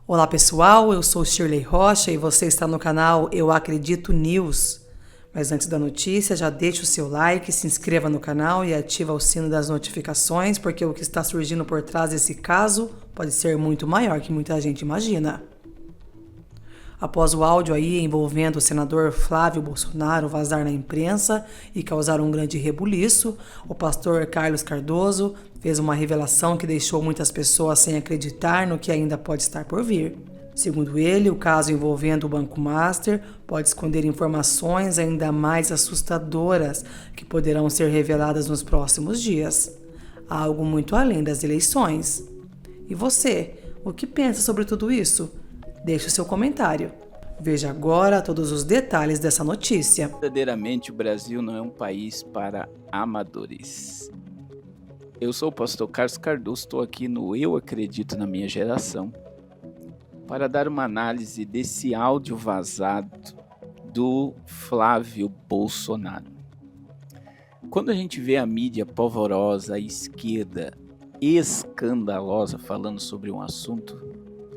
Olá pessoal, eu sou Shirley Rocha e você está no canal Eu Acredito News. Mas antes da notícia, já deixe o seu like, se inscreva no canal e ativa o sino das notificações, porque o que está surgindo por trás desse caso pode ser muito maior que muita gente imagina. Após o áudio aí envolvendo o senador Flávio Bolsonaro vazar na imprensa e causar um grande rebuliço, o pastor Carlos Cardoso fez uma revelação que deixou muitas pessoas sem acreditar no que ainda pode estar por vir. Segundo ele, o caso envolvendo o Banco Master pode esconder informações ainda mais assustadoras que poderão ser reveladas nos próximos dias. Algo muito além das eleições. E você, o que pensa sobre tudo isso? Deixe o seu comentário. Veja agora todos os detalhes dessa notícia. Verdadeiramente, o Brasil não é um país para amadores. Eu sou o pastor Carlos Cardoso, estou aqui no Eu Acredito na Minha Geração para dar uma análise desse áudio vazado do Flávio Bolsonaro. Quando a gente vê a mídia polvorosa, a esquerda escandalosa falando sobre um assunto,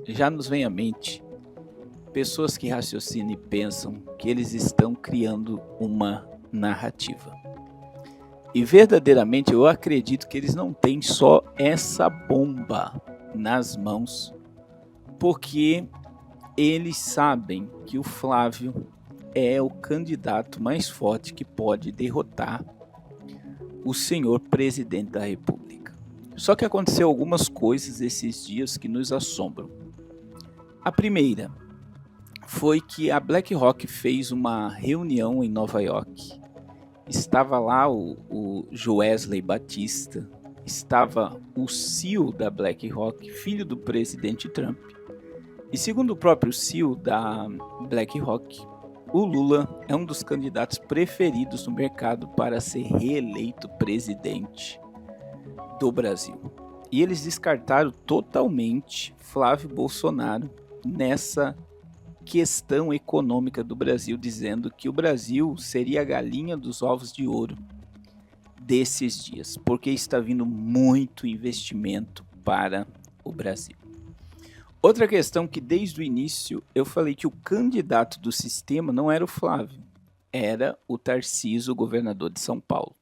já nos vem à mente pessoas que raciocinam e pensam que eles estão criando uma narrativa. E verdadeiramente eu acredito que eles não têm só essa bomba nas mãos, porque eles sabem que o Flávio é o candidato mais forte que pode derrotar o senhor presidente da República. Só que aconteceu algumas coisas esses dias que nos assombram. A primeira foi que a BlackRock fez uma reunião em Nova York. Estava lá o Joesley Batista, estava o CEO da BlackRock, filho do presidente Trump. E segundo o próprio CEO da BlackRock, o Lula é um dos candidatos preferidos no mercado para ser reeleito presidente do Brasil. E eles descartaram totalmente Flávio Bolsonaro nessa questão econômica do Brasil, dizendo que o Brasil seria a galinha dos ovos de ouro desses dias, porque está vindo muito investimento para o Brasil. Outra questão que desde o início eu falei que o candidato do sistema não era o Flávio, era o Tarcísio, o governador de São Paulo.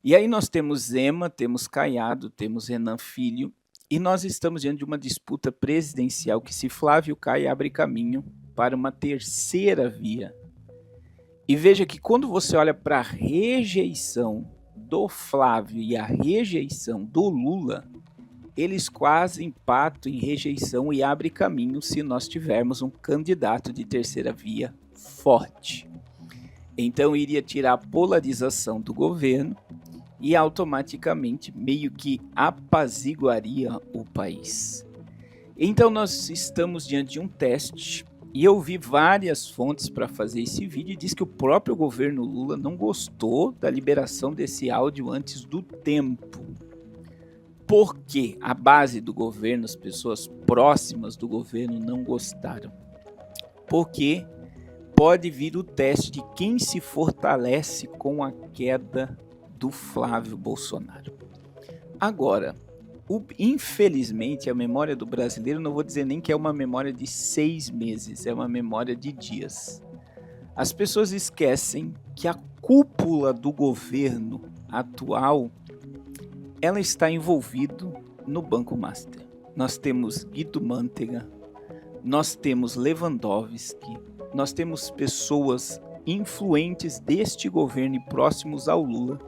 E aí nós temos Zema, temos Caiado, temos Renan Filho, e nós estamos diante de uma disputa presidencial que, se Flávio cai, abre caminho para uma terceira via. E veja que quando você olha para a rejeição do Flávio e a rejeição do Lula, eles quase empatam em rejeição e abrem caminho se nós tivermos um candidato de terceira via forte. Então iria tirar a polarização do governo e automaticamente meio que apaziguaria o país. Então nós estamos diante de um teste, e eu vi várias fontes para fazer esse vídeo e diz que o próprio governo Lula não gostou da liberação desse áudio antes do tempo. Porque a base do governo, as pessoas próximas do governo não gostaram. Porque pode vir o teste de quem se fortalece com a queda do Flávio Bolsonaro. Agora, infelizmente, a memória do brasileiro, não vou dizer nem que é uma memória de 6 meses, é uma memória de dias. As pessoas esquecem que a cúpula do governo atual, ela está envolvida no Banco Master. Nós temos Guido Mantega, nós temos Lewandowski, nós temos pessoas influentes deste governo e próximos ao Lula,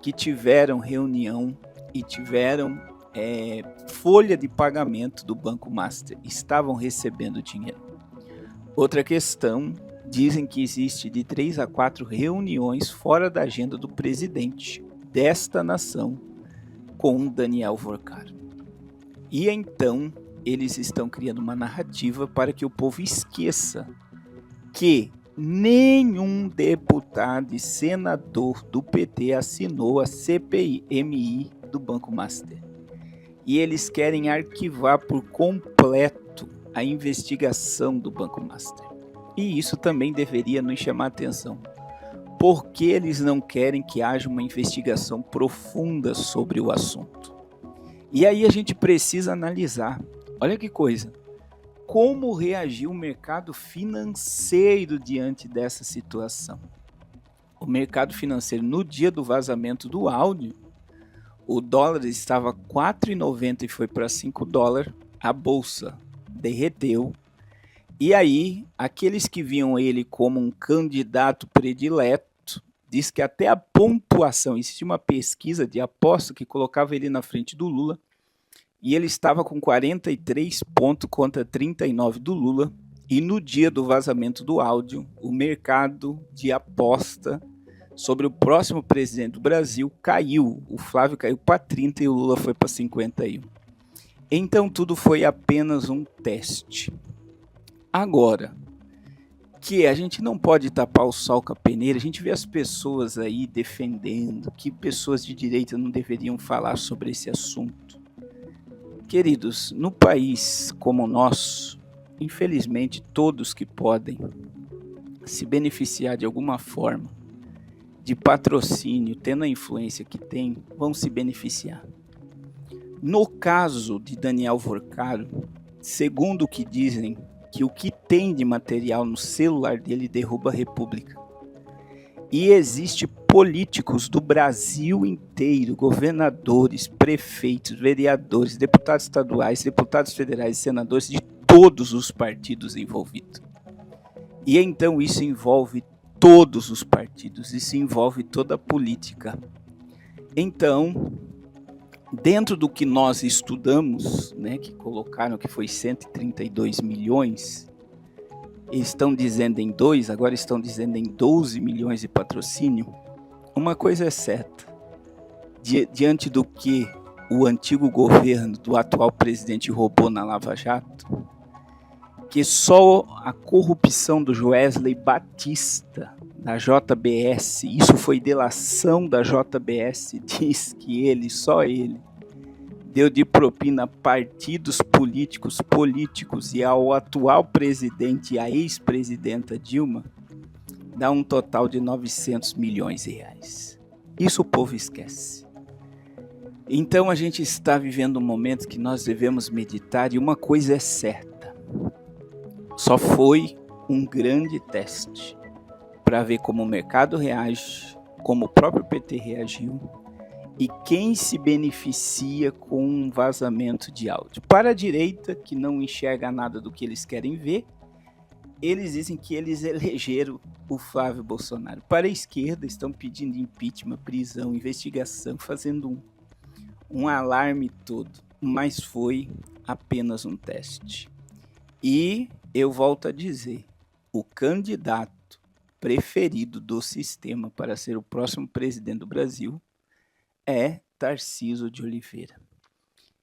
que tiveram reunião e tiveram folha de pagamento do Banco Master, estavam recebendo dinheiro. Outra questão, dizem que existe de 3 a 4 reuniões fora da agenda do presidente desta nação com Daniel Vorcaro. E então eles estão criando uma narrativa para que o povo esqueça que nenhum deputado e senador do PT assinou a CPMI do Banco Master. E eles querem arquivar por completo a investigação do Banco Master. E isso também deveria nos chamar a atenção. Por que eles não querem que haja uma investigação profunda sobre o assunto? E aí a gente precisa analisar. Olha que coisa. como reagiu o mercado financeiro diante dessa situação? O mercado financeiro, no dia do vazamento do áudio, o dólar estava 4,90 e foi para 5 dólares, a bolsa derreteu. E aí, aqueles que viam ele como um candidato predileto, diz que até a pontuação, existia uma pesquisa de aposta que colocava ele na frente do Lula, e ele estava com 43 pontos contra 39 do Lula, e no dia do vazamento do áudio, o mercado de aposta sobre o próximo presidente do Brasil caiu. O Flávio caiu para 30 e o Lula foi para 51. Então tudo foi apenas um teste. Agora, que a gente não pode tapar o sol com a peneira, a gente vê as pessoas aí defendendo que pessoas de direita não deveriam falar sobre esse assunto. Queridos, no país como o nosso, infelizmente todos que podem se beneficiar de alguma forma de patrocínio, tendo a influência que tem, vão se beneficiar. No caso de Daniel Vorcaro, segundo o que dizem, que o que tem de material no celular dele derruba a República. E existe políticos do Brasil inteiro, governadores, prefeitos, vereadores, deputados estaduais, deputados federais, senadores de todos os partidos envolvidos. E então isso envolve todos os partidos, isso envolve toda a política. Então, dentro do que nós estudamos, né, que colocaram que foi 132 milhões, eles estão dizendo em 2, agora estão dizendo em 12 milhões de patrocínio. Uma coisa é certa, diante do que o antigo governo do atual presidente roubou na Lava Jato, que só a corrupção do Joesley Batista, da JBS, isso foi delação da JBS, diz que ele, só ele, deu de propina a partidos políticos e ao atual presidente e à ex-presidenta Dilma, dá um total de 900 milhões de reais. Isso o povo esquece. Então a gente está vivendo um momento que nós devemos meditar e uma coisa é certa. Só foi um grande teste para ver como o mercado reage, como o próprio PT reagiu e quem se beneficia com um vazamento de áudio. Para a direita, que não enxerga nada do que eles querem ver, eles dizem que eles elegeram o Flávio Bolsonaro. Para a esquerda, estão pedindo impeachment, prisão, investigação, fazendo um alarme todo, mas foi apenas um teste. E eu volto a dizer, o candidato preferido do sistema para ser o próximo presidente do Brasil é Tarcísio de Oliveira.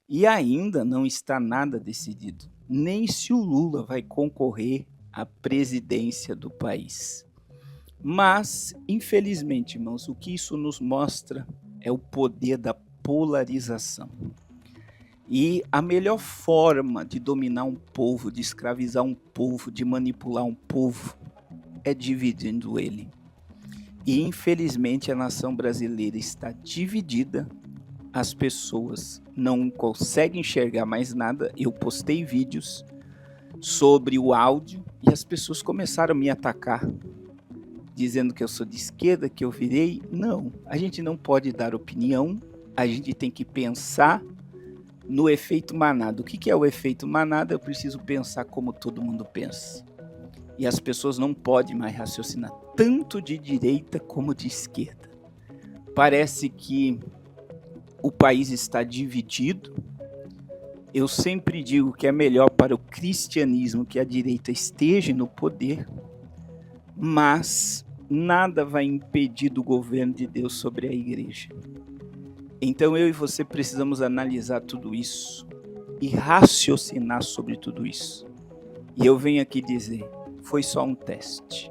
E ainda não está nada decidido, nem se o Lula vai concorrer à presidência do país. Mas, infelizmente, irmãos, o que isso nos mostra é o poder da polarização. E a melhor forma de dominar um povo, de escravizar um povo, de manipular um povo, é dividindo ele. E infelizmente a nação brasileira está dividida, as pessoas não conseguem enxergar mais nada. Eu postei vídeos sobre o áudio e as pessoas começaram a me atacar, dizendo que eu sou de esquerda, que eu virei. Não, a gente não pode dar opinião, a gente tem que pensar no efeito manada. O que é o efeito manada? Eu preciso pensar como todo mundo pensa. E as pessoas não podem mais raciocinar, tanto de direita como de esquerda. Parece que o país está dividido. Eu sempre digo que é melhor para o cristianismo que a direita esteja no poder, mas nada vai impedir do governo de Deus sobre a igreja. Então eu e você precisamos analisar tudo isso e raciocinar sobre tudo isso. E eu venho aqui dizer, foi só um teste.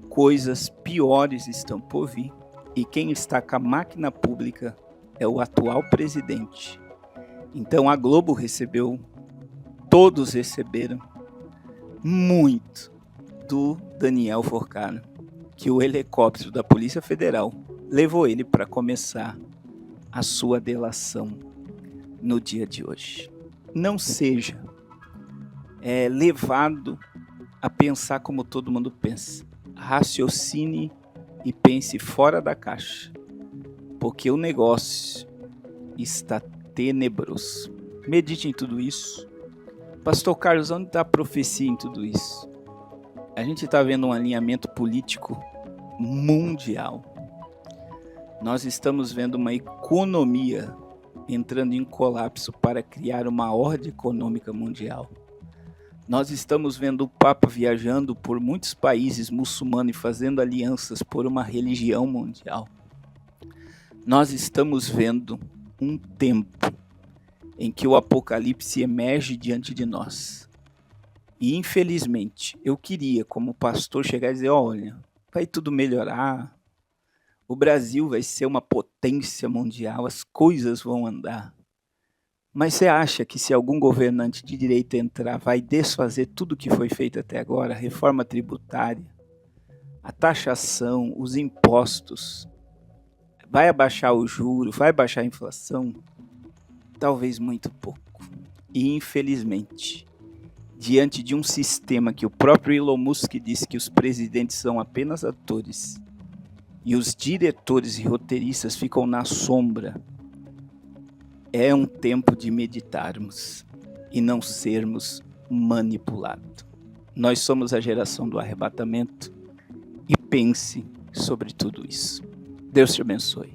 Coisas piores estão por vir e quem está com a máquina pública é o atual presidente. Então a Globo recebeu, todos receberam muito do Daniel Vorcaro, que o helicóptero da Polícia Federal levou ele para começar a sua delação no dia de hoje. Não seja levado a pensar como todo mundo pensa. Raciocine e pense fora da caixa, porque o negócio está tenebroso. Medite em tudo isso. Pastor Carlos, onde está a profecia em tudo isso? A gente está vendo um alinhamento político mundial. Nós estamos vendo uma economia entrando em colapso para criar uma ordem econômica mundial. Nós estamos vendo o Papa viajando por muitos países muçulmanos e fazendo alianças por uma religião mundial. Nós estamos vendo um tempo em que o Apocalipse emerge diante de nós. E infelizmente, eu queria, como pastor, chegar e dizer, olha, vai tudo melhorar, o Brasil vai ser uma potência mundial, as coisas vão andar. Mas você acha que se algum governante de direita entrar, vai desfazer tudo que foi feito até agora? A reforma tributária, a taxação, os impostos, vai abaixar o juro, vai baixar a inflação? Talvez muito pouco. E infelizmente, diante de um sistema que o próprio Elon Musk disse que os presidentes são apenas atores, e os diretores e roteiristas ficam na sombra, é um tempo de meditarmos e não sermos manipulados. Nós somos a geração do arrebatamento e pense sobre tudo isso. Deus te abençoe.